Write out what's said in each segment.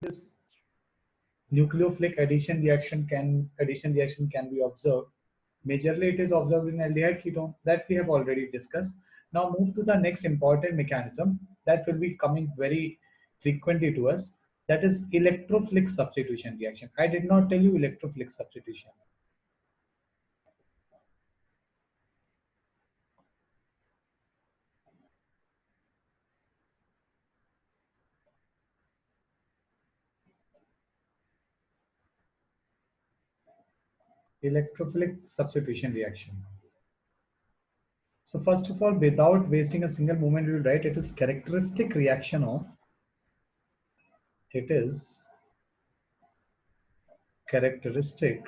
this nucleophilic addition reaction can be observed. Majorly it is observed in aldehyde ketone that we have already discussed. Now move to the next important mechanism that will be coming very frequently to us, that is electrophilic substitution reaction. I did not tell you electrophilic substitution. Electrophilic substitution reaction. So first of all, without wasting a single moment, we will write it is characteristic reaction of, it is characteristic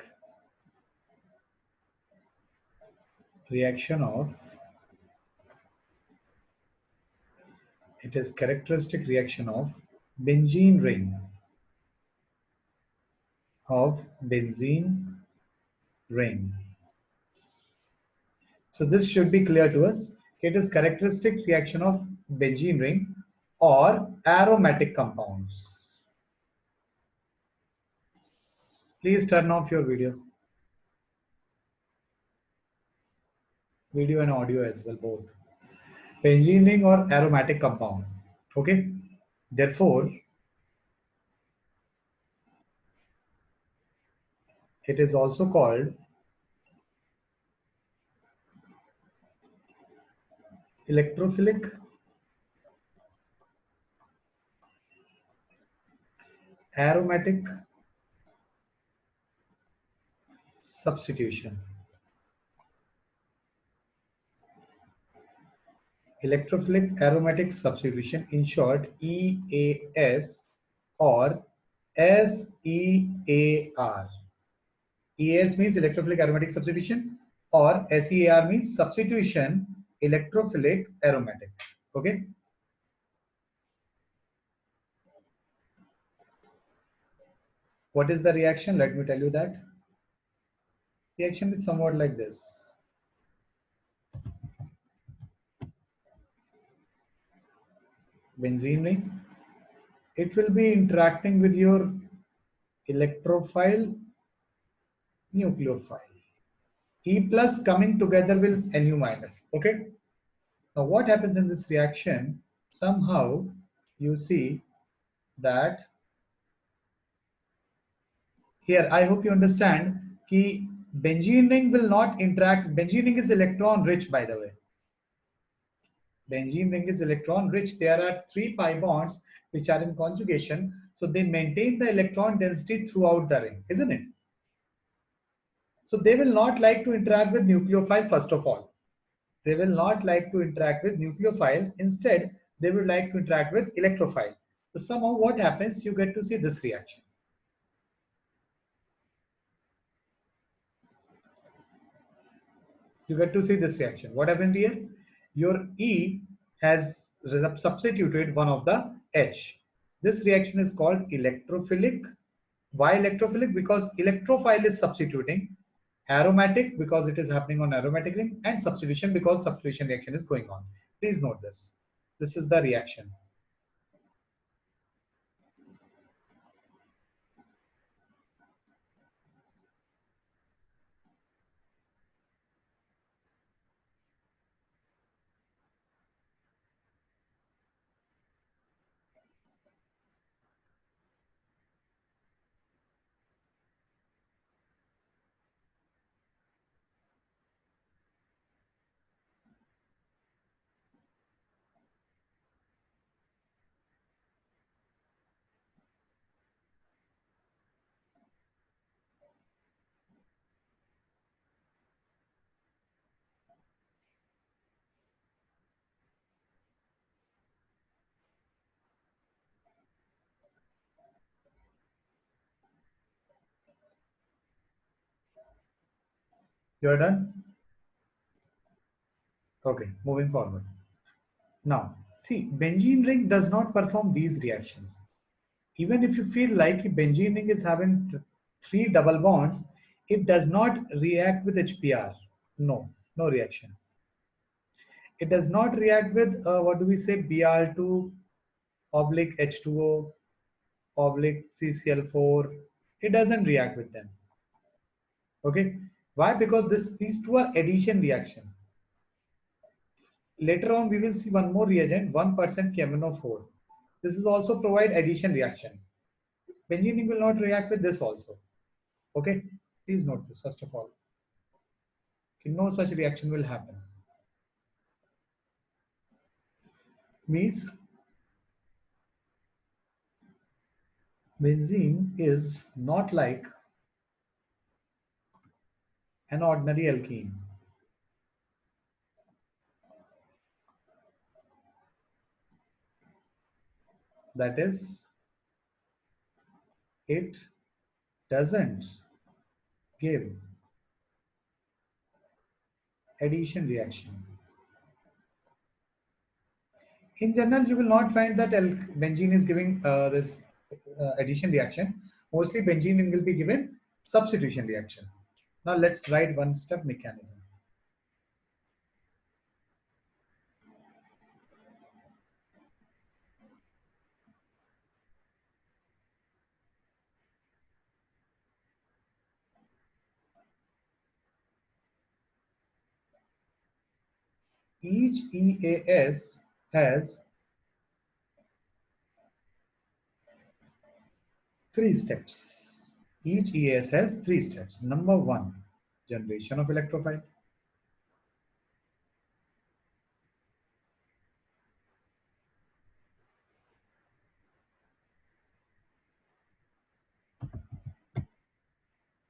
reaction of, it is characteristic reaction of benzene ring, of benzene ring. So this should be clear to us. It is characteristic reaction of benzene ring or aromatic compounds. Please turn off your video and audio as well, both. Benzene ring or aromatic compound. Okay. Therefore, it is also called electrophilic aromatic substitution. Electrophilic aromatic substitution, in short EAS or SEAR. EAS means electrophilic aromatic substitution or SEAR means substitution electrophilic aromatic. Okay. What is the reaction? Let me tell you that. Reaction is somewhat like this. Benzene ring, it will be interacting with your electrophile nucleophile. E plus coming together with Nu minus. Okay. Now what happens in this reaction? Somehow you see that here, I hope you understand कि benzene ring will not interact. Benzene ring is electron rich, by the way. Benzene ring is electron rich. There are 3 pi bonds which are in conjugation, so they maintain the electron density throughout the ring, isn't it? So they will not like to interact with nucleophile first of all. They will not like to interact with nucleophile. Instead, they would like to interact with electrophile. So somehow what happens, you get to see this reaction. You get to see this reaction. What happened here? Your E has substituted one of the H. This reaction is called electrophilic. Why electrophilic? Because electrophile is substituting, aromatic because it is happening on aromatic ring, and substitution because substitution reaction is going on. Please note this. This is the reaction. You are done? Okay, moving forward. Now, see, benzene ring does not perform these reactions. Even if you feel like benzene ring is having 3 double bonds, it does not react with HBr. No, no reaction. It does not react with, what do we say, Br2 oblique H2O. oblique CCl4, it doesn't react with them. Okay, why? Because these two are addition reaction. Later on, we will see one more reagent, 1% KMnO4. This is also provide addition reaction. Benzene will not react with this also. Okay, please note this first of all. No such reaction will happen. Means benzene is not like an ordinary alkene. That is, it doesn't give addition reaction. In general, you will not find that benzene is giving this addition reaction. Mostly benzene will be given substitution reaction. Now let's write one step mechanism. Each EAS has 3 steps. Each EAS has 3 steps. Number 1, generation of electrophile.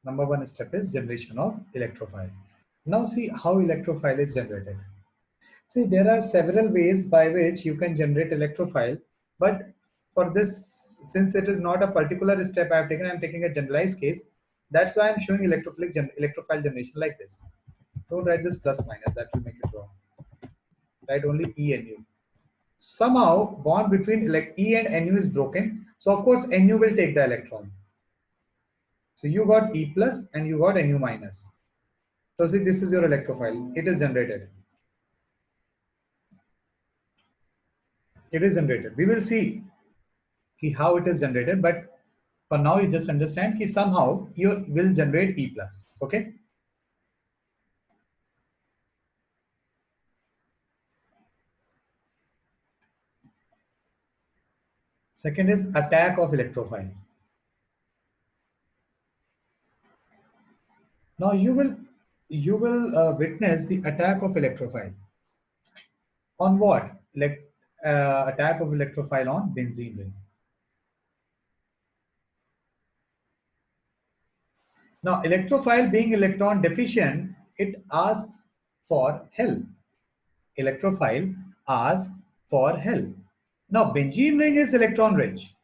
Number 1 step is generation of electrophile. Now see how electrophile is generated. See, there are several ways by which you can generate electrophile, but for this, since it is not a particular step I have taken, I am taking a generalized case. That's why I am showing electrophile generation like this. Don't write this plus minus, that will make it wrong. Write only E and U. Somehow bond between like E and Nu is broken, so of course Nu will take the electron. So you got E plus and you got Nu minus. So see, this is your electrophile. It is generated. It is generated. We will see how it is generated, but for now you just understand that somehow you will generate E plus. Okay. Second is attack of electrophile. Now you will witness the attack of electrophile. On what? Like attack of electrophile on benzene ring. Now electrophile being electron deficient, it asks for help. Electrophile asks for help. Now benzene ring is electron rich.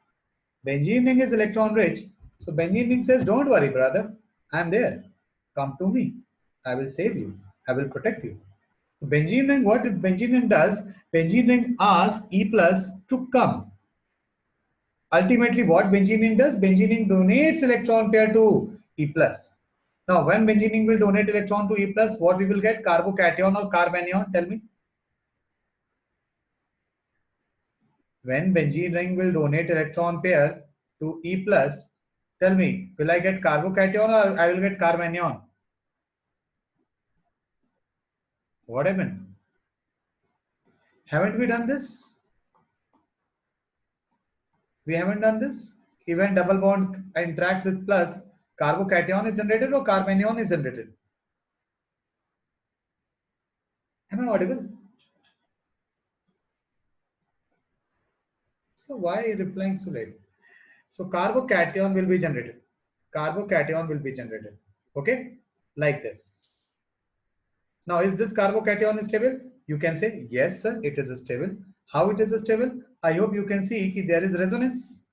Benzene ring is electron rich. So benzene ring says, don't worry, brother. I'm there. Come to me. I will save you. I will protect you. Benzene ring, what benzene ring does? Benzene ring asks E plus to come. Ultimately, what benzene ring does? Benzene ring donates electron pair to E plus. Now, when benzene ring will donate electron to E plus, what we will get? Carbocation or carbanion? Tell me. When benzene ring will donate electron pair to E plus, tell me, will I get carbocation or I will get carbanion? What happened? Haven't we done this? We haven't done this. Even double bond interacts with plus, carbocation is generated or carbanion is generated. Am I audible? So why replying so late? So carbocation will be generated. Carbocation will be generated. Okay, like this. Now, is this carbocation stable? You can say yes, sir. It is stable. How it is stable? I hope you can see that there is resonance.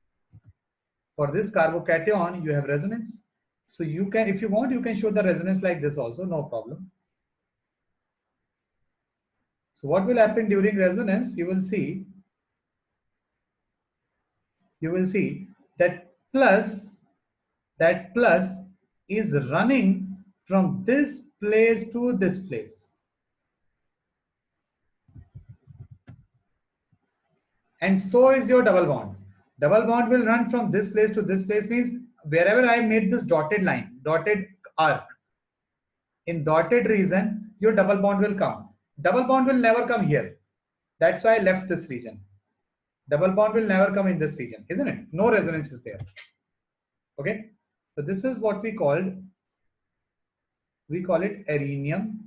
For this carbocation, you have resonance. So you can, if you want, you can show the resonance like this also. No problem. So what will happen during resonance? You will see that plus is running from this place to this place, and so is your double bond. Double bond will run from this place to this place, means wherever I made this dotted line, dotted arc, in dotted region, your double bond will come. Double bond will never come here. That's why I left this region. Double bond will never come in this region, isn't it? No resonance is there. Okay. So this is what we call it arenium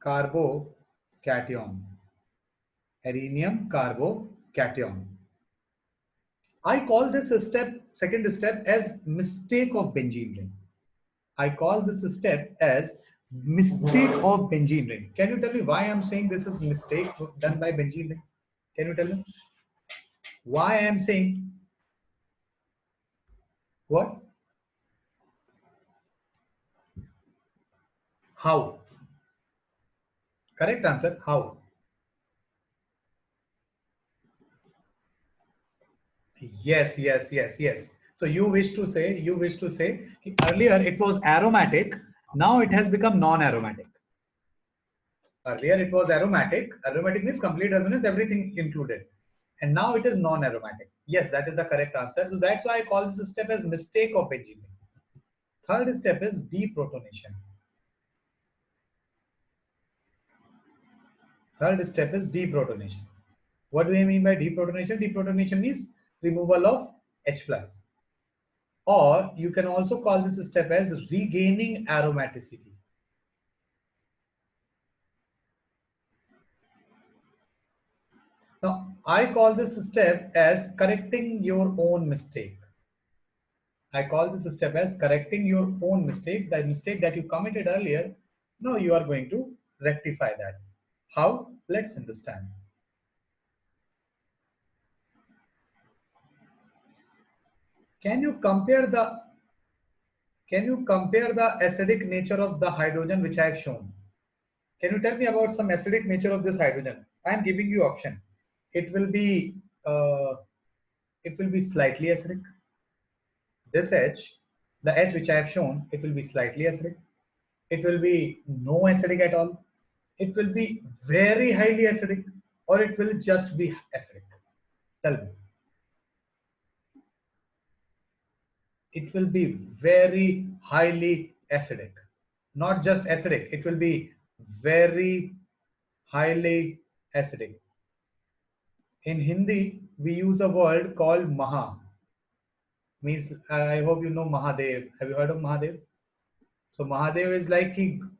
carbocation. Arenium carbocation. I call this second step as mistake of benzene ring. I call this step as mistake of benzene ring. Can you tell me why I'm saying this is mistake done by benzene ring? Can you tell me why I'm saying what? How? Correct answer. How? Yes, yes, yes, yes. So you wish to say earlier it was aromatic, now it has become non-aromatic. Earlier it was aromatic. Aromatic means complete resonance, everything included. And now it is non-aromatic. Yes, that is the correct answer. So that's why I call this step as mistake of benzene. Third step is deprotonation. Third step is deprotonation. What do I mean by deprotonation? Deprotonation means removal of H plus. Or you can also call this step as regaining aromaticity. Now, I call this step as correcting your own mistake. I call this step as correcting your own mistake, the mistake that you committed earlier. Now you are going to rectify that. How? Let's understand. Can you compare the acidic nature of the hydrogen which I have shown? Can you tell me about some acidic nature of this hydrogen? I am giving you option. It will be slightly acidic. This H, the H which I have shown, it will be slightly acidic. It will be no acidic at all. It will be very highly acidic, or it will just be acidic. Tell me. It will be very highly acidic. Not just acidic, it will be very highly acidic. In Hindi, we use a word called Maha. Means, I hope you know Mahadev. Have you heard of Mahadev? So Mahadev is like you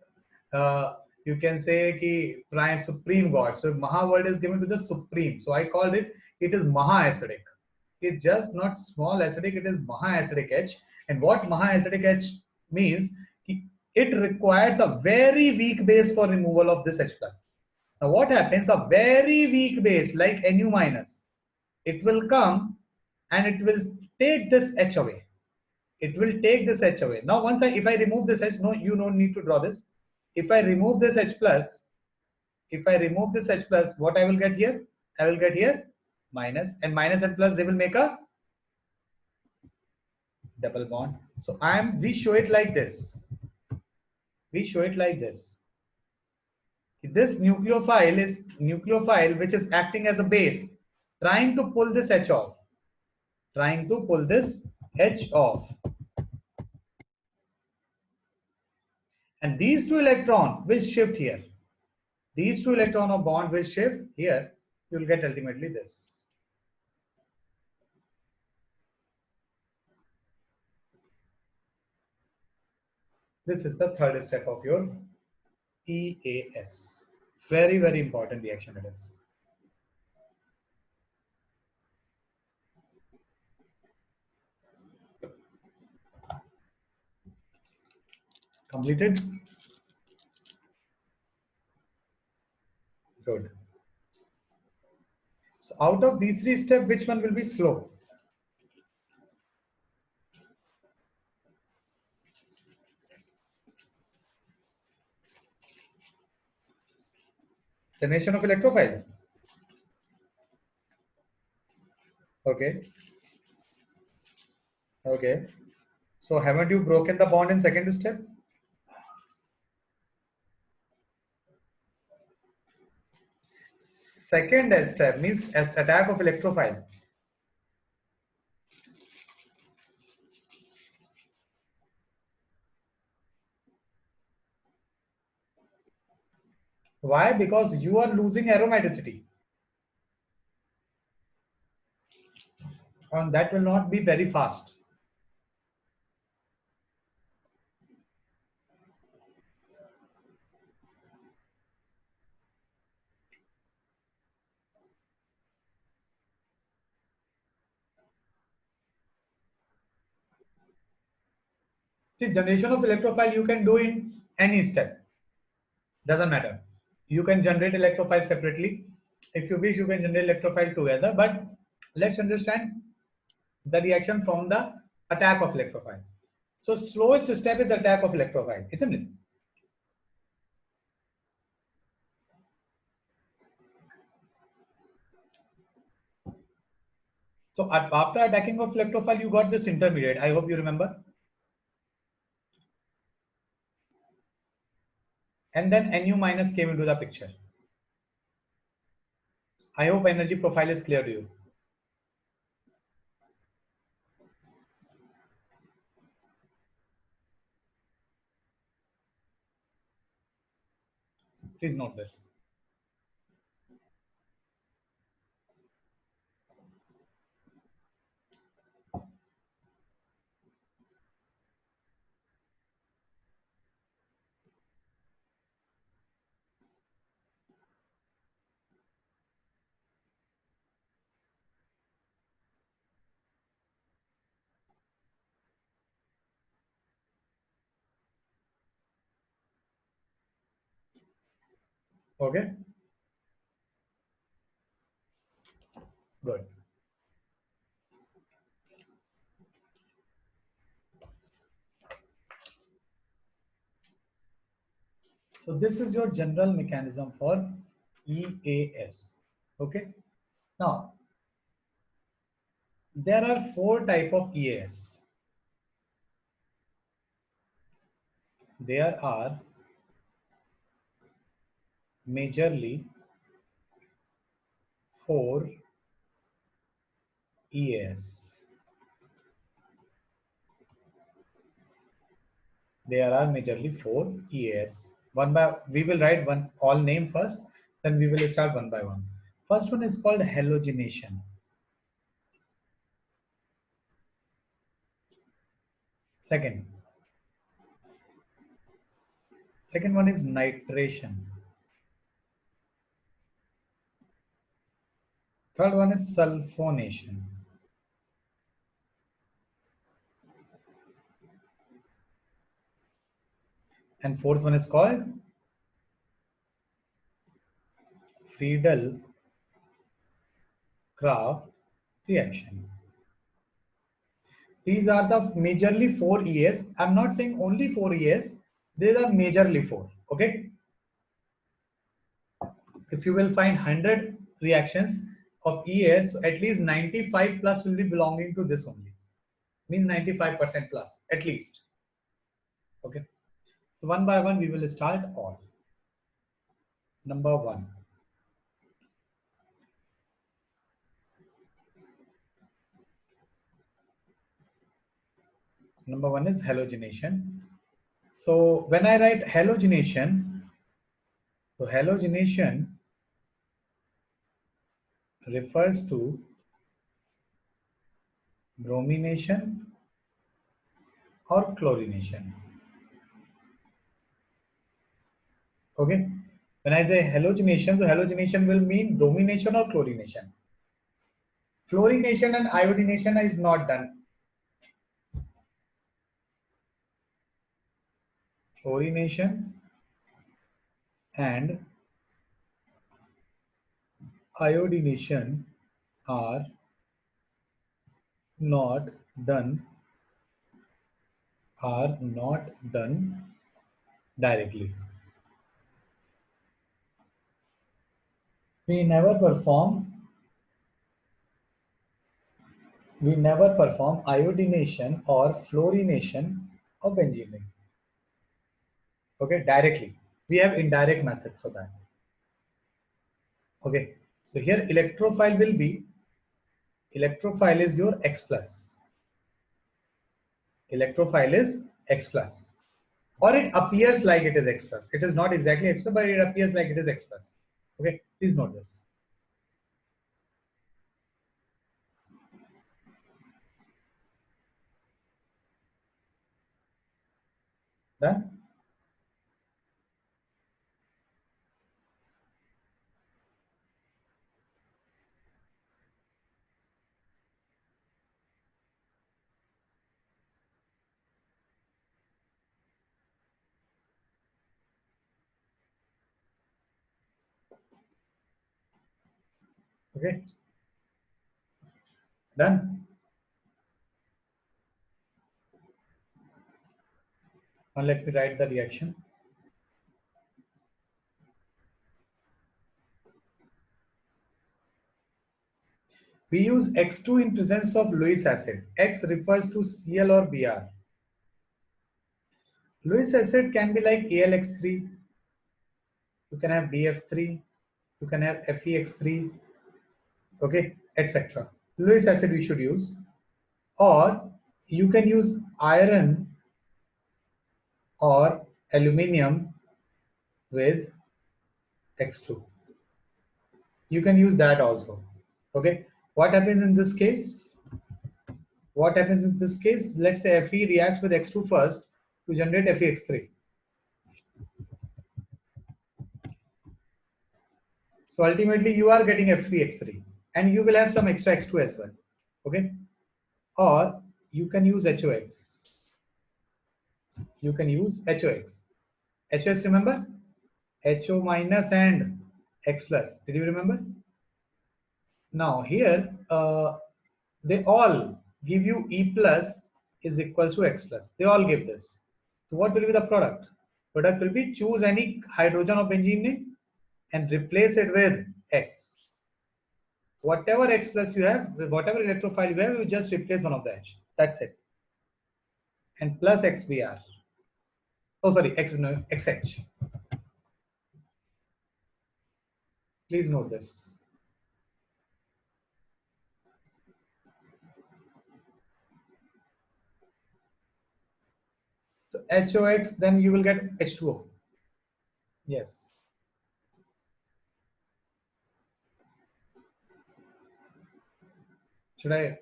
can say ki prime supreme god. So Maha word is given to the supreme. So I called it. It is Maha acidic. It's just not small acidic. It is Maha acidic H. And what Maha acidic H means? It requires a very weak base for removal of this H plus. Now what happens? A very weak base like Nu minus, it will come and it will take this H away. It will take this H away. Now once if I remove this H, no, you don't need to draw this. If I remove this H plus, what I will get here? I will get here minus, and minus and plus, they will make a double bond. So we show it like this. This nucleophile which is acting as a base, trying to pull this H off. And these two electrons will shift here. These two electron of bond will shift here. You will get ultimately this. This is the third step of your EAS. Very, very important reaction it is. Completed? Good. So out of these three steps, which one will be slow? Generation of electrophile. Okay. Okay. So haven't you broken the bond in second step? second step means attack of electrophile. Why? Because you are losing aromaticity, and that will not be very fast. This generation of electrophile you can do in any step. Doesn't matter. You can generate electrophile separately. If you wish, you can generate electrophile together. But let's understand the reaction from the attack of electrophile. So slowest step is attack of electrophile, isn't it? So after attacking of electrophile, you got this intermediate. I hope you remember. And then Nu minus came into the picture. I hope energy profile is clear to you. Please note this. Okay, good. So this is your general mechanism for EAS. Okay. Now there are four type of EAS. There are majorly four EAS. There are majorly four EAS. One by we will write one all name first, then we will start one by one. First one is called halogenation. Second one is nitration. Third one is sulfonation. And fourth one is called Friedel Crafts reaction. These are the majorly four EAs. I'm not saying only four EAs. These are majorly four. Okay. If you will find 100 reactions of EAs, so at least 95 plus will be belonging to this only. Means 95% plus at least. Okay. So one by one we will start all. Number one. Number one is halogenation. So when I write halogenation, so halogenation refers to bromination or chlorination. Okay. When I say halogenation, so halogenation will mean bromination or chlorination. Fluorination and iodination is not done. Fluorination and iodination are not done directly. We never perform iodination or fluorination of benzene. Okay, directly. We have indirect methods for that. Okay, So here electrophile will be, electrophile is your X plus. Electrophile is X plus. Or it appears like it is X plus. It is not exactly X plus, but it appears like it is X plus. Okay, please note this. Done? Okay, done? Now let me write the reaction. We use X2 in presence of Lewis acid. X refers to Cl or Br. Lewis acid can be like AlX3. You can have BF3. You can have FeX3. Okay, etc. Lewis acid we should use. Or you can use iron or aluminium with X2. You can use that also. Okay, what happens in this case? What happens in this case? Let's say Fe reacts with X2 first to generate FeX3. So ultimately you are getting F3X3 and you will have some extra X2 as well. Okay. Or you can use HOX. You can use HOX. HOX, remember? HO minus and X plus. Did you remember? Now here they all give you E plus is equals to X plus. They all give this. So what will be the product? Product will be choose any hydrogen of benzene name and replace it with X. Whatever X plus you have, whatever electrophile you have, you just replace one of the H. That's it. And plus XBr. Oh, sorry, X, no, XH. Please note this. So HOX, then you will get H2O. Yes. Should I?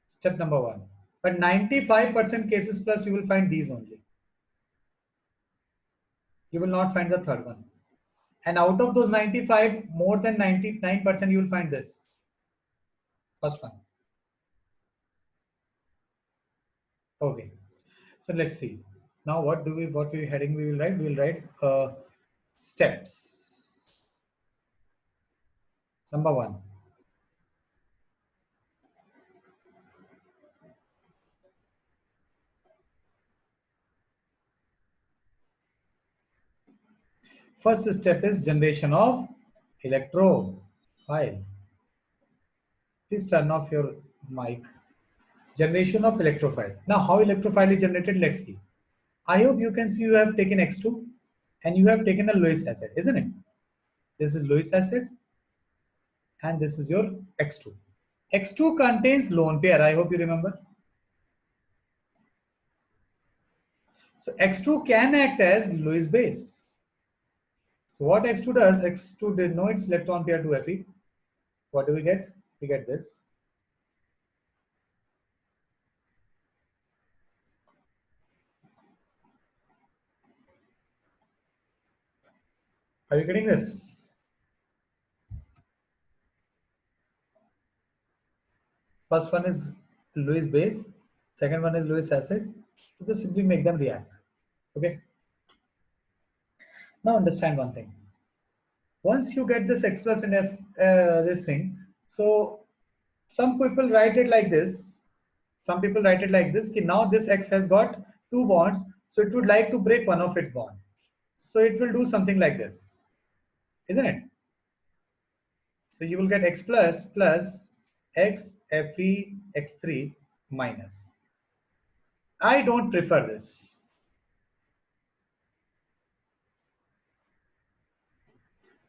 Step number 1. But 95% cases plus you will find these only. You will not find the third one. And out of those 95, more than 99% you will find this. First one. Okay. So let's see. Now what we heading we will write? We will write steps. Number 1. First step is generation of electrophile. Please turn off your mic. Generation of electrophile. Now how electrophile is generated? Let's see. I hope you can see you have taken X2 and you have taken a Lewis acid, isn't it? This is Lewis acid and this is your X2. X2 contains lone pair. I hope you remember. So X2 can act as Lewis base. So what X2 does, X2 denotes electron pair to Fe. What do we get? We get this. Are you getting this? First one is Lewis base, second one is Lewis acid. So just simply make them react. Okay. Now understand one thing. Once you get this X plus and F, this thing, so some people write it like this. Some people write it like this. Ki now this X has got 2 bonds, so it would like to break one of its bond. So it will do something like this, isn't it? So you will get X plus plus X Fe X3 minus. I don't prefer this.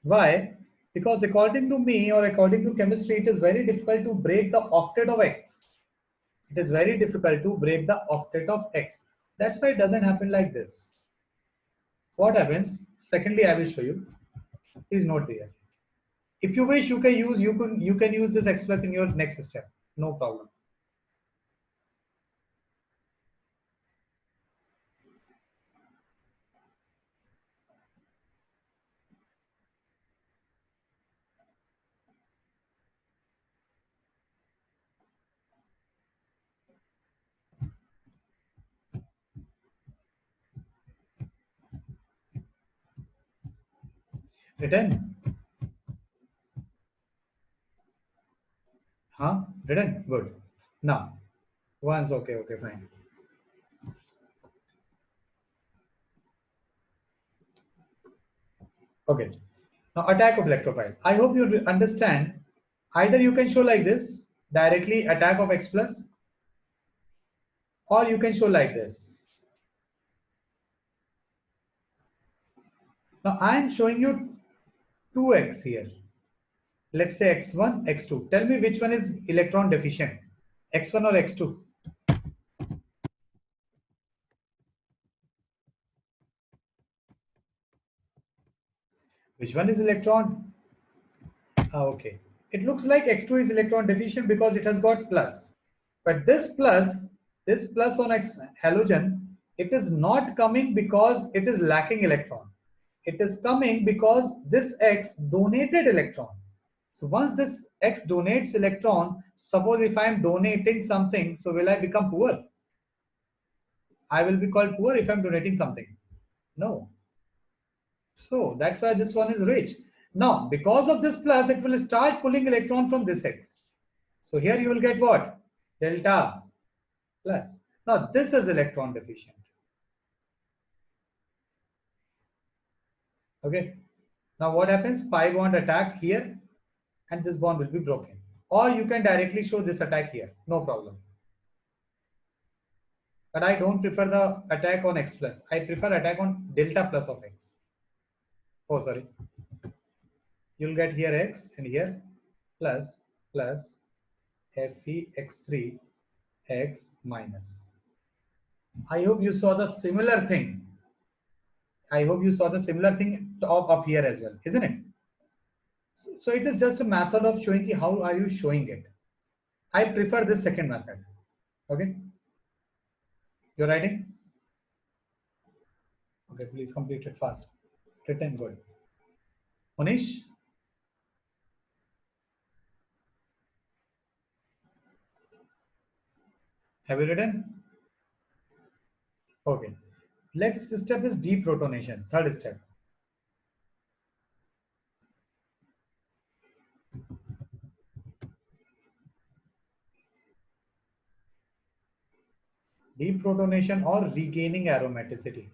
Why? Because according to me or according to chemistry, it is very difficult to break the octet of X. It is very difficult to break the octet of X. That's why it doesn't happen like this. What happens? Secondly, I will show you. Please note there. If you wish, you can use this X plus in your next step. No problem. Written? Huh? Written? Good. Now, once okay, fine. Okay. Now, attack of electrophile. I hope you understand. Either you can show like this, directly attack of X plus, or you can show like this. Now, I am showing you 2x here. Let's say x1, x2. Tell me which one is electron deficient, x1 or x2? Which one is electron? Okay. It looks like x2 is electron deficient because it has got plus. But this plus on X halogen, it is not coming because it is lacking electron. It is coming because this X donated electron. So once this X donates electron, suppose if I am donating something, so will I become poor? I will be called poor if I'm donating something. No. So that's why this one is rich. Now, because of this plus, it will start pulling electron from this X. So here you will get what? Delta plus. Now this is electron deficient. Okay. Now what happens? Pi bond attack here and this bond will be broken. Or you can directly show this attack here. No problem. But I don't prefer the attack on X plus. I prefer attack on delta plus of X. Oh, sorry. You'll get here X and here plus Fe(x3) X minus. I hope you saw the similar thing. I hope you saw the similar thing up here as well, isn't it? So it is just a method of showing how are you showing it. I prefer this second method. Okay. You're writing? Okay, please complete it fast. Written good. Manish, have you written? Okay. Next step is deprotonation. Third step. Deprotonation or regaining aromaticity.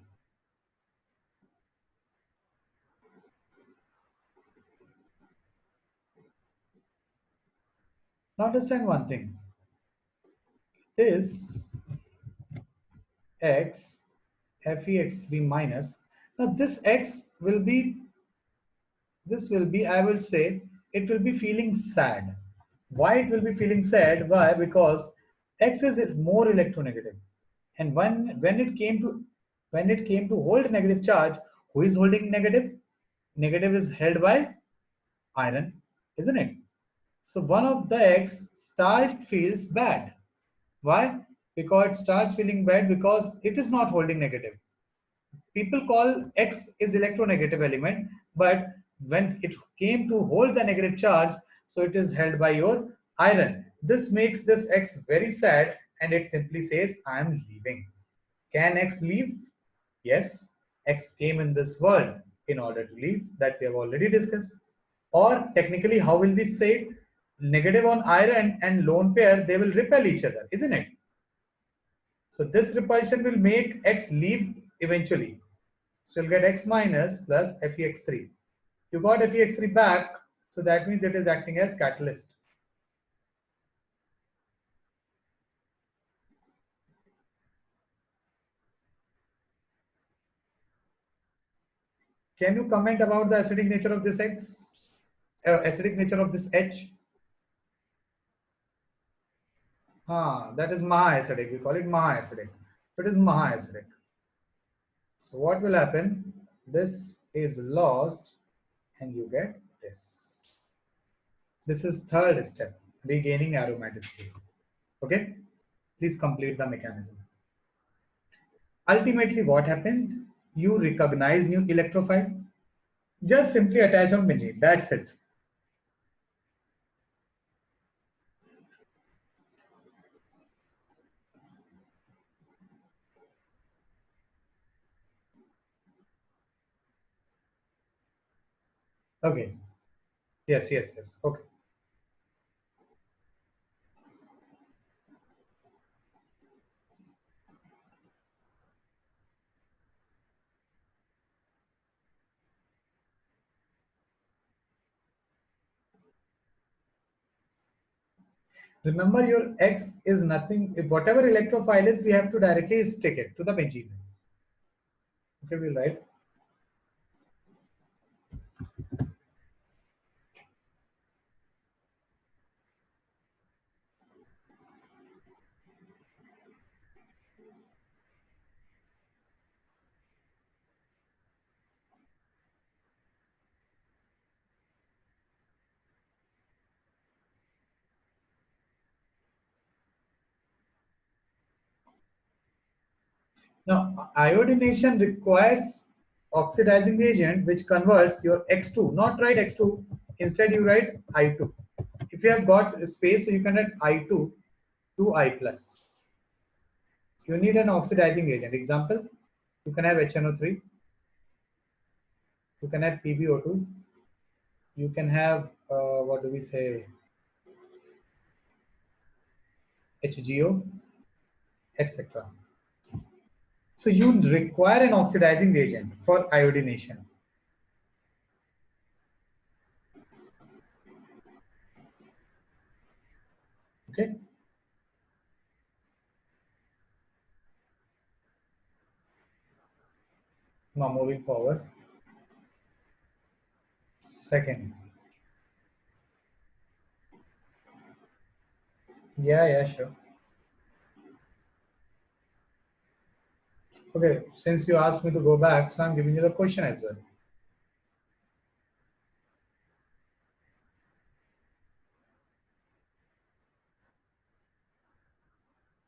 Now understand one thing. This X Fex3 minus. Now this will be, I will say, it will be feeling sad. Why it will be feeling sad? Why? Because X is more electronegative. And when it came to hold negative charge, who is holding negative? Negative is held by iron, isn't it? So one of the X feels bad. Why? Because it starts feeling bad because it is not holding negative. People call X is electronegative element, but when it came to hold the negative charge, so it is held by your iron. This makes this X very sad and it simply says, I am leaving. Can X leave? Yes, X came in this world in order to leave, that we have already discussed. Or technically, how will we say negative on iron and lone pair, they will repel each other, isn't it? So this repulsion will make X leave eventually. So you'll get X minus plus Fex3. You got Fex3 back, so that means it is acting as catalyst. Can you comment about the acidic nature of this X? acidic nature of this H? That is Maha-acidic. We call it Maha-acidic. So it is Maha-acidic. So what will happen? This is lost and you get this. This is third step, regaining aromaticity. Okay? Please complete the mechanism. Ultimately, what happened? You recognize new electrophile. Just simply attach on benzene. That's it. Okay. Yes, yes, yes. Okay. Remember, your X is nothing. If whatever electrophile is, we have to directly stick it to the benzene. Okay, we'll write. Now, iodination requires oxidizing reagent which converts your X2, not write X2, instead you write I2. If you have got space, so you can write I2 to I plus. You need an oxidizing reagent. Example, you can have HNO3, you can have PbO2, you can have, what do we say, HGO, etc. So you require an oxidizing reagent for iodination. Okay. Now moving forward. Second. Yeah, sure. Okay, since you asked me to go back, so I'm giving you the question as well.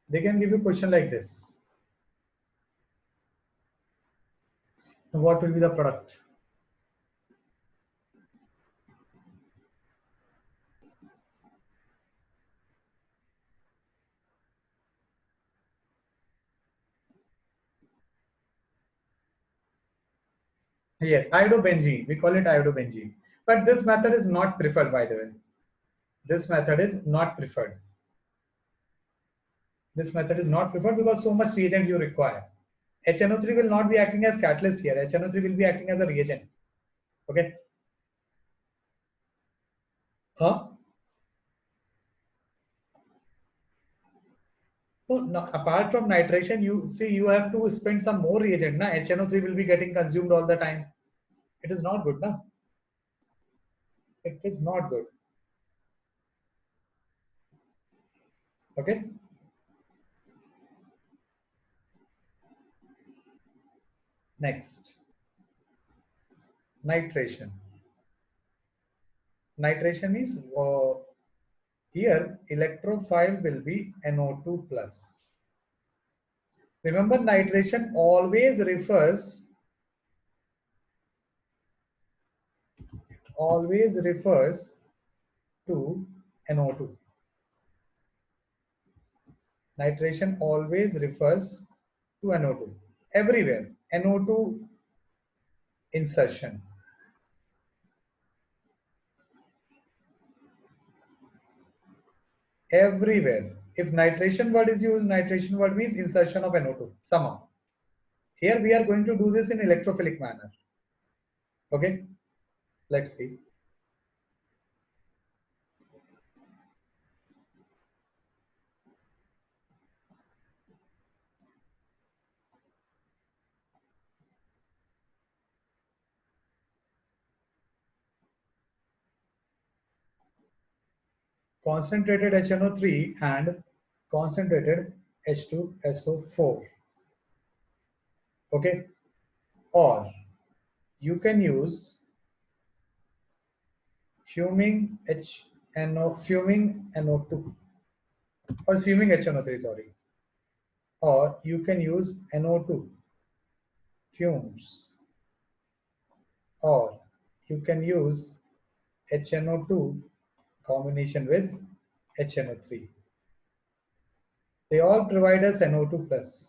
They can give you a question like this. What will be the product? Yes, iodobenzene. We call it iodobenzene. But this method is not preferred, by the way. This method is not preferred. This method is not preferred because so much reagent you require. HNO3 will not be acting as catalyst here. HNO3 will be acting as a reagent. Okay. Huh? So now, apart from nitration, you see you have to spend some more reagent. Na? HNO3 will be getting consumed all the time. It is not good, na? It is not good. Okay. Next, nitration. Nitration is here electrophile will be NO2 plus. Remember, nitration always refers to NO2. Nitration always refers to NO2. Everywhere, NO2 insertion. Everywhere. If nitration word is used, nitration word means insertion of NO2 somehow. Here we are going to do this in electrophilic manner. Okay, let's see. concentrated HNO3 and concentrated H2SO4. Okay, or you can use fuming NO2 or fuming HNO3, sorry, or you can use NO2 fumes, or you can use HNO2 combination with HNO3. They all provide us NO2 plus.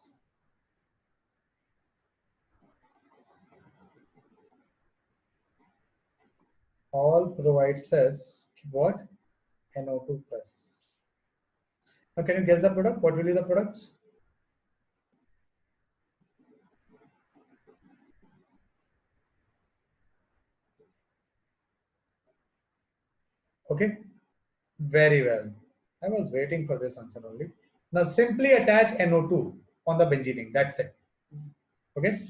All provides us what? NO2 plus. Now can you guess the product? What will be the product? Okay, very well. I was waiting for this answer only. Now simply attach NO2 on the benzene ring. That's it. Okay.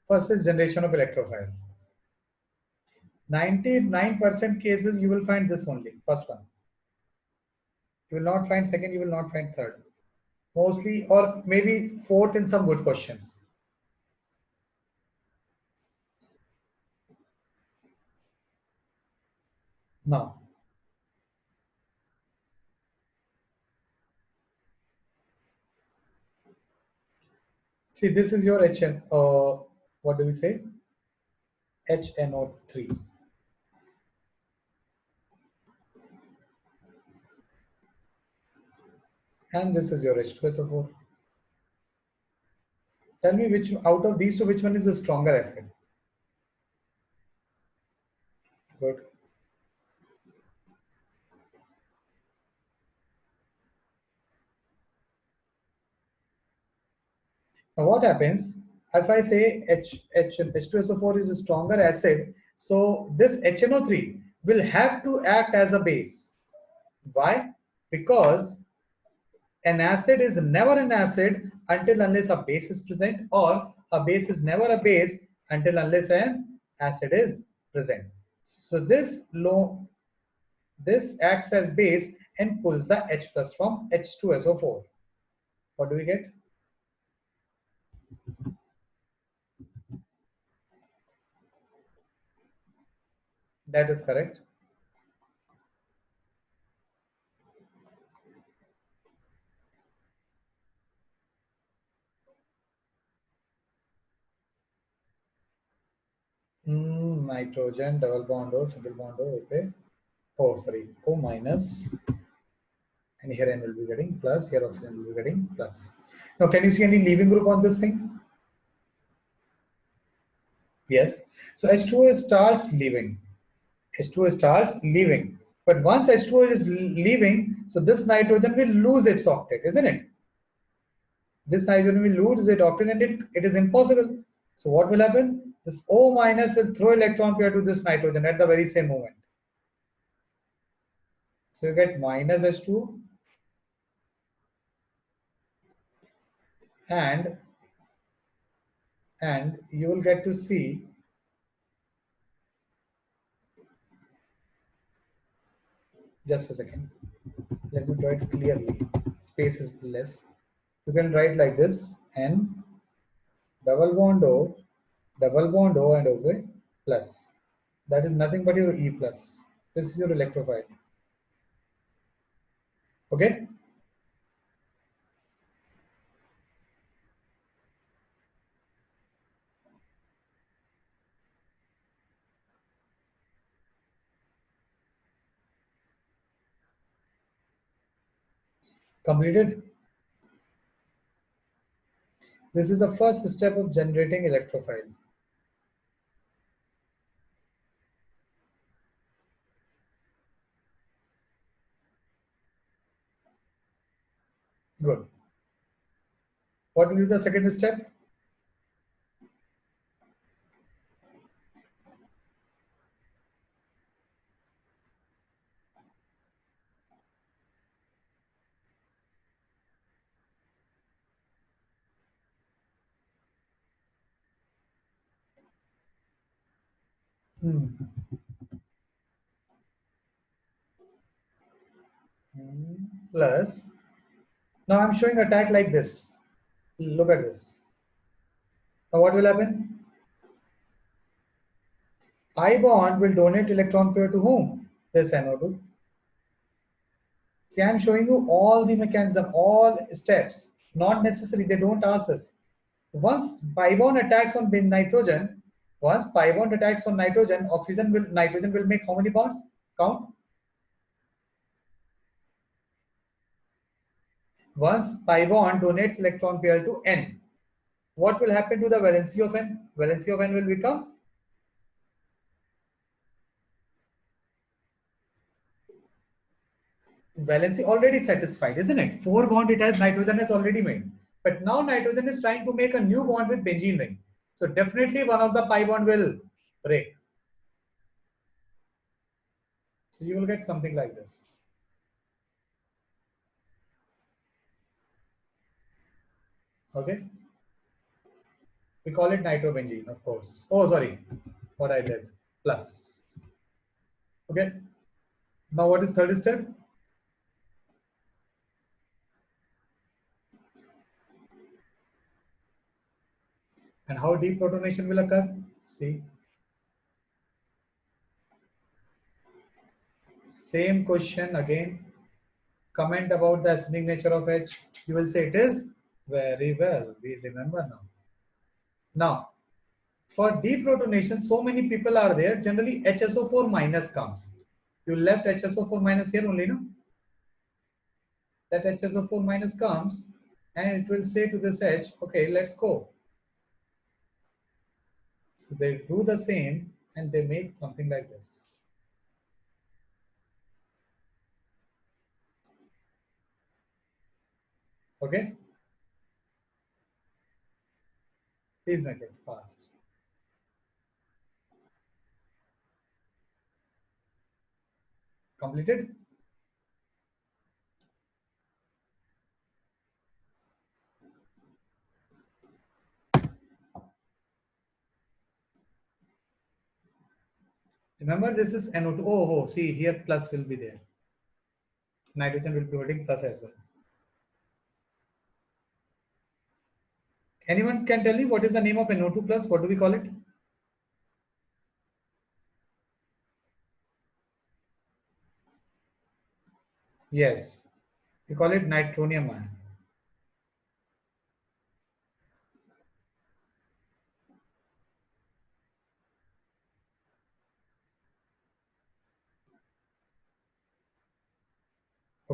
First is generation of electrophile. 99% cases you will find this only. First one. You will not find second. You will not find third. Mostly, or maybe fourth in some good questions. Now, see, this is your HN. What do we say? HNO3. And this is your H2SO4. Tell me which out of these two, which one is the stronger acid? Good. Now what happens if I say H2SO4 is a stronger acid? So this HNO3 will have to act as a base. Why? Because an acid is never an acid until unless a base is present, or a base is never a base until unless an acid is present. So this acts as base and pulls the H plus from H2SO4. What do we get? That is correct. Nitrogen, double bond O, single bond O, okay. Oh, sorry, O minus, and here N will be getting plus, here oxygen will be getting plus. Now, can you see any leaving group on this thing? Yes. So H2O starts leaving. H2O starts leaving. But once H2O is leaving, so this nitrogen will lose its octet, isn't it? This nitrogen will lose its octet, and it is impossible. So what will happen? This O minus will throw electron pair to this nitrogen at the very same moment. So you get minus H2O, and you will get to see just a second. Let me draw it clearly. Space is less. You can write like this: N double bond O, double bond O and O plus. That is nothing but your E plus. This is your electrophile. Okay. Completed. This is the first step of generating electrophile. Good. What will be the second step? Hmm. Hmm. Plus, now I'm showing attack like this. Look at this. Now what will happen? I bond will donate electron pair to whom? This NO2. See, I'm showing you all the mechanism, all steps. Not necessary, they don't ask this. Once pi bond attacks on nitrogen, once pi bond attacks on nitrogen, nitrogen will make how many bonds? Count. Once pi bond donates electron pair to N, what will happen to the valency of N? Valency of N will become valency already satisfied, isn't it? 4 bond it has, nitrogen has already made. But now nitrogen is trying to make a new bond with benzene ring. So definitely one of the pi bond will break. So you will get something like this. Okay. We call it nitrobenzene, of course. Oh, sorry. What I did. Plus. Okay. Now what is third step? And how deprotonation will occur? See. Same question again. Comment about the acidic nature of H. You will say it is very well. We remember now. Now, for deprotonation, so many people are there. Generally, HSO4 minus comes. You left HSO4 minus here only, no? That HSO4 minus comes and it will say to this H, okay, let's go. So they do the same and they make something like this. Okay? Please make it fast. Completed? Remember, this is NO2. Oh, see, here plus will be there. Nitrogen will be holding plus as well. Anyone can tell me what is the name of NO2 plus? What do we call it? Yes, we call it nitronium ion.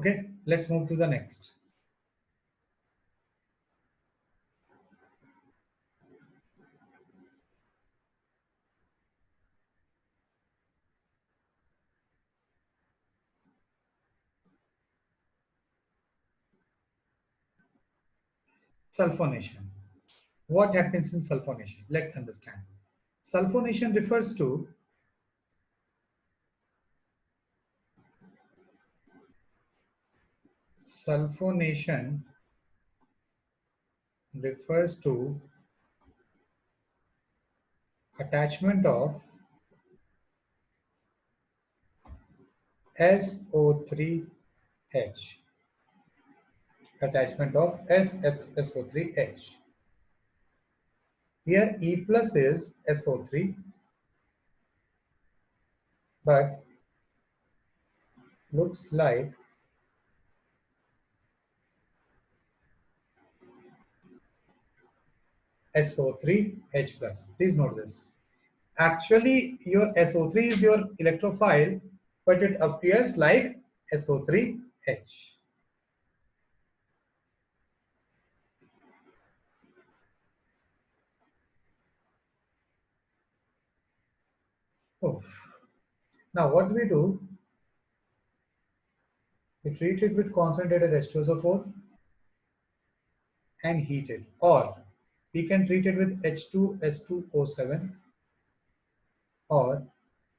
Okay, let's move to the next. Sulfonation. What happens in sulfonation? Let's understand. Sulfonation refers to sulfonation refers to attachment of SO3H. Attachment of SO3H. Here E plus is SO3, but looks like SO3H plus. Please note this. Actually, your SO3 is your electrophile, but it appears like SO3H. Oh. Now, what do we do? We treat it with concentrated H2SO4 and heat it, or we can treat it with H2S2O7, or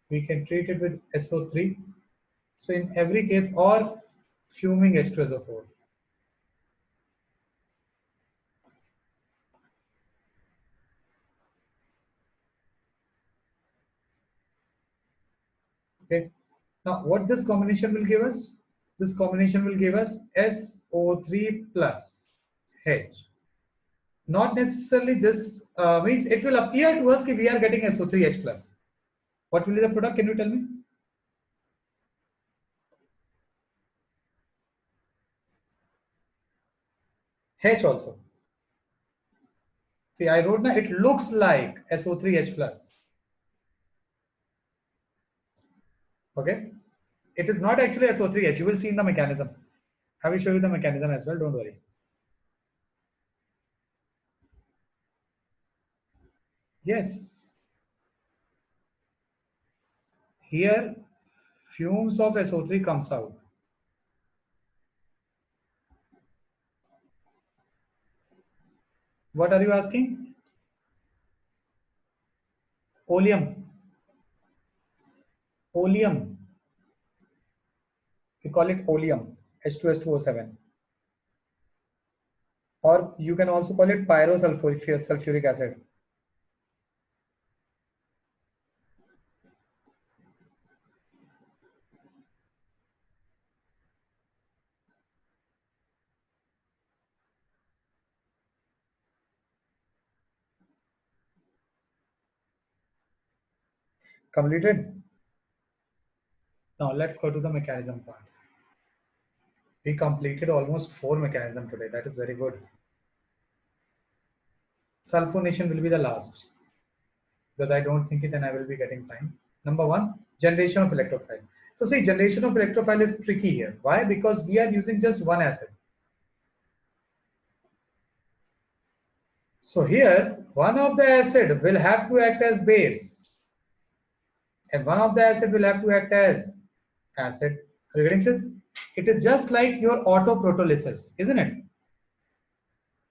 we can treat it with SO3. So in every case, or fuming H2SO4. Okay. Now, what this combination will give us? This combination will give us SO3 plus H. Not necessarily this means it will appear to us that we are getting SO3H plus. What will be the product? Can you tell me? H also. See, I wrote now it looks like SO3H plus. Okay. It is not actually SO3H. You will see in the mechanism. I will show you the mechanism as well. Don't worry. Yes. Here, fumes of SO3 comes out. What are you asking? Oleum. Oleum. We call it oleum. H2S2O7. Or you can also call it pyrosulfuric acid. Completed? Now let's go to the mechanism part. We completed almost 4 mechanisms today. That is very good. Sulfonation will be the last because I don't think it and I will be getting time. Number 1, generation of electrophile. So see, generation of electrophile is tricky here. Why? Because we are using just one acid. So here, one of the acid will have to act as base and one of the acid will have to act as acid. Are you getting this? It is just like your autoprotolysis, isn't it?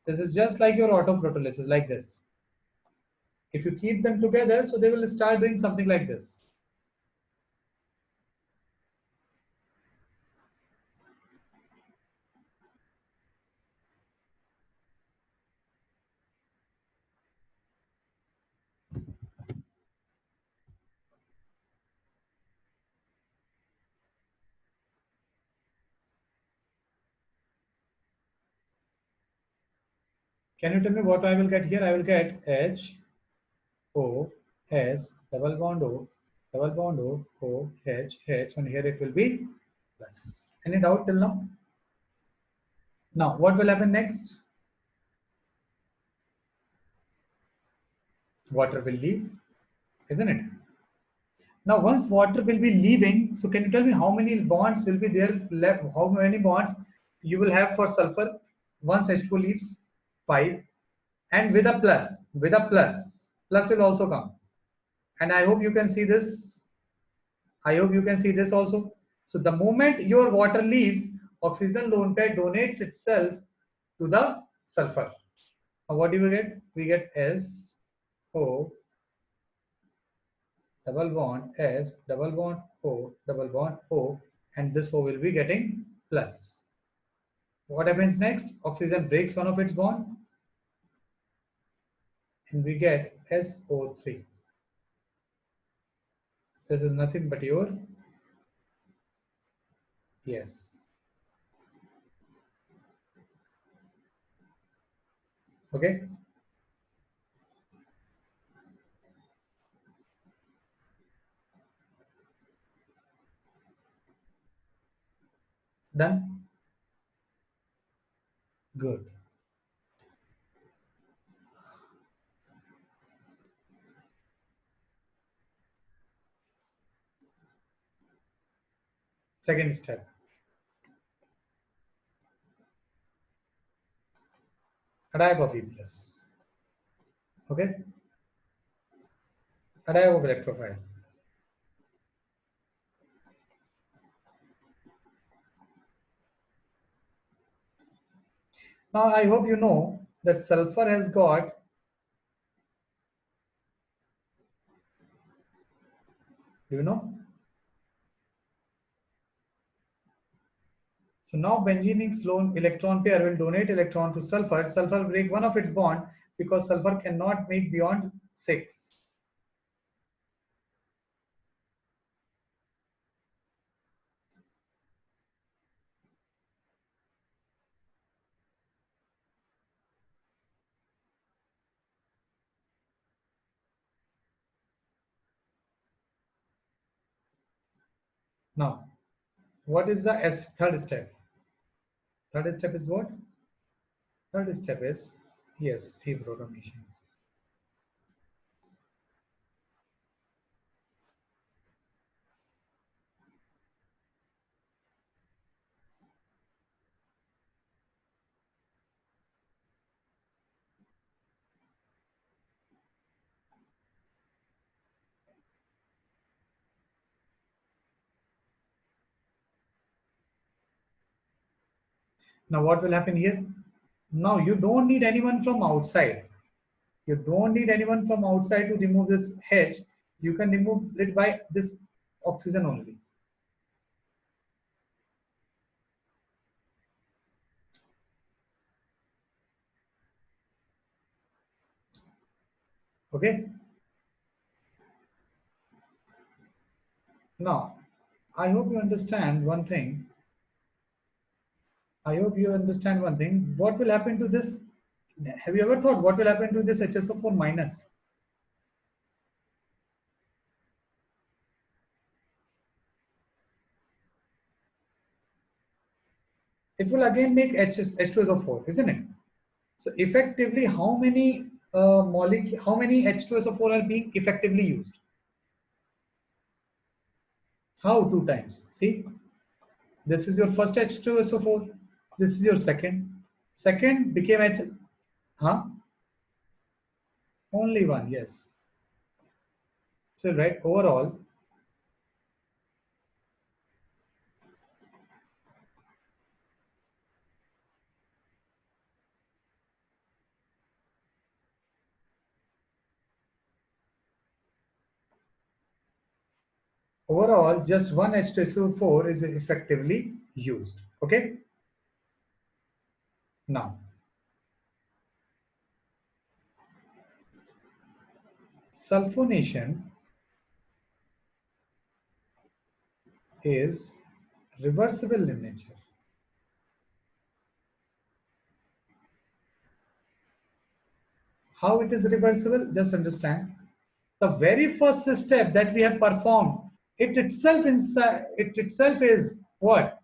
This is just like your autoprotolysis, like this. If you keep them together, so they will start doing something like this. Can you tell me what I will get here? I will get H, O, S, double bond O, double bond O, O, H, H, and here it will be plus. Any doubt till now? Now, what will happen next? Water will leave, isn't it? Now, once water will be leaving, so can you tell me how many bonds will be there left? How many bonds you will have for sulfur once H2 leaves? 5. And with a plus will also come. And I hope you can see this. I hope you can see this also. So the moment your water leaves, oxygen lone pair donates itself to the sulfur. Now what do we get? We get S, O, double bond S, double bond O, double bond O, and this O will be getting plus. What happens next? Oxygen breaks one of its bond and we get SO3. This is nothing but your yes. Okay. Done. Good. Second step. Adiababi plus. Okay. Adiababi electrophile. Now I hope you know that sulfur has got do you know? So now benzenic lone electron pair will donate electron to sulfur. Sulfur will break one of its bond because sulfur cannot make beyond 6. Now, what is the third step? Third step is what? Third step is, yes, deprotonation. Now, what will happen here? Now, you don't need anyone from outside. You don't need anyone from outside to remove this H. You can remove it by this oxygen only. Okay. Now, I hope you understand one thing. I hope you understand one thing. What will happen to this? Have you ever thought what will happen to this HSO4 minus? It will again make H2SO4, isn't it? So effectively, how many how many H2SO4 are being effectively used? How? Two times. See, this is your first H2SO4. This is your second. Second became H. Huh? Only one. Yes. So right overall, just one H2SO4 is effectively used. Okay. Now, sulfonation is reversible in nature. How it is reversible? Just understand. The very first step that we have performed, it itself is what?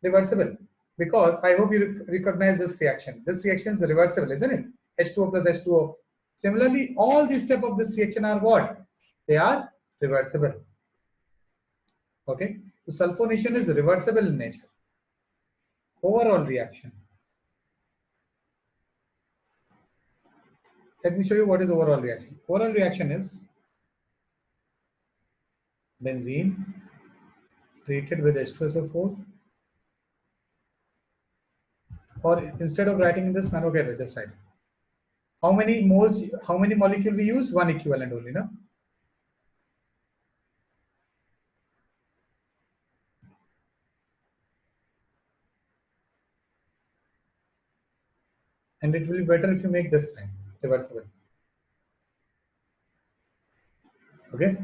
Reversible. Because I hope you recognize this reaction. This reaction is reversible, isn't it? H2O plus H2O. Similarly, all these steps of this reaction are what? They are reversible. Okay. So sulfonation is reversible in nature. Overall reaction. Let me show you what is overall reaction. Overall reaction is benzene treated with H2SO4, or instead of writing in this manner, okay, just write. How many moles, how many molecule we use? One equivalent only, no? And it will be better if you make this sign, reversible. Okay?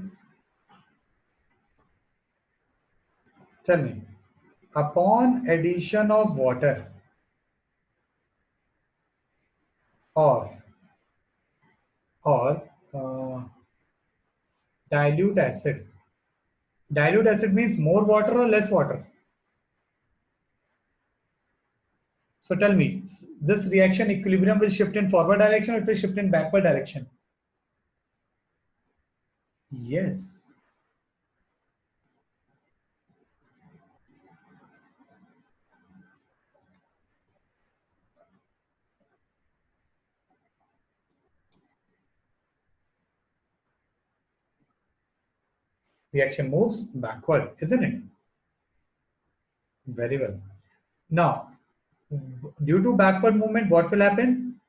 Tell me, upon addition of water or or uh, dilute acid. Dilute acid means more water or less water? So tell me, this reaction equilibrium will shift in forward direction or it will shift in backward direction? Yes. Reaction moves backward, isn't it? Very well. Now, due to backward movement, what will happen?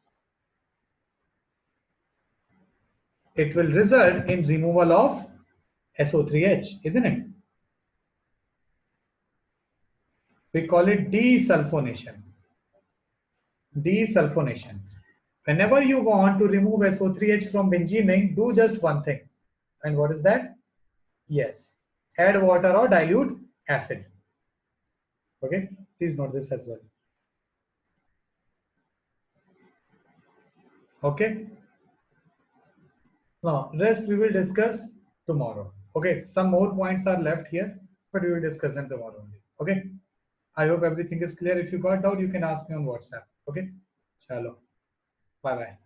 It will result in removal of SO3H, isn't it? We call it desulfonation. Desulfonation. Whenever you want to remove SO3H from benzene ring, do just one thing. And what is that? Yes. Add water or dilute acid. Okay. Please note this as well. Okay. Now, rest we will discuss tomorrow. Okay. Some more points are left here. but we will discuss them tomorrow only. Okay. I hope everything is clear. If you got doubt, you can ask me on WhatsApp. Okay. Chalo. Bye bye.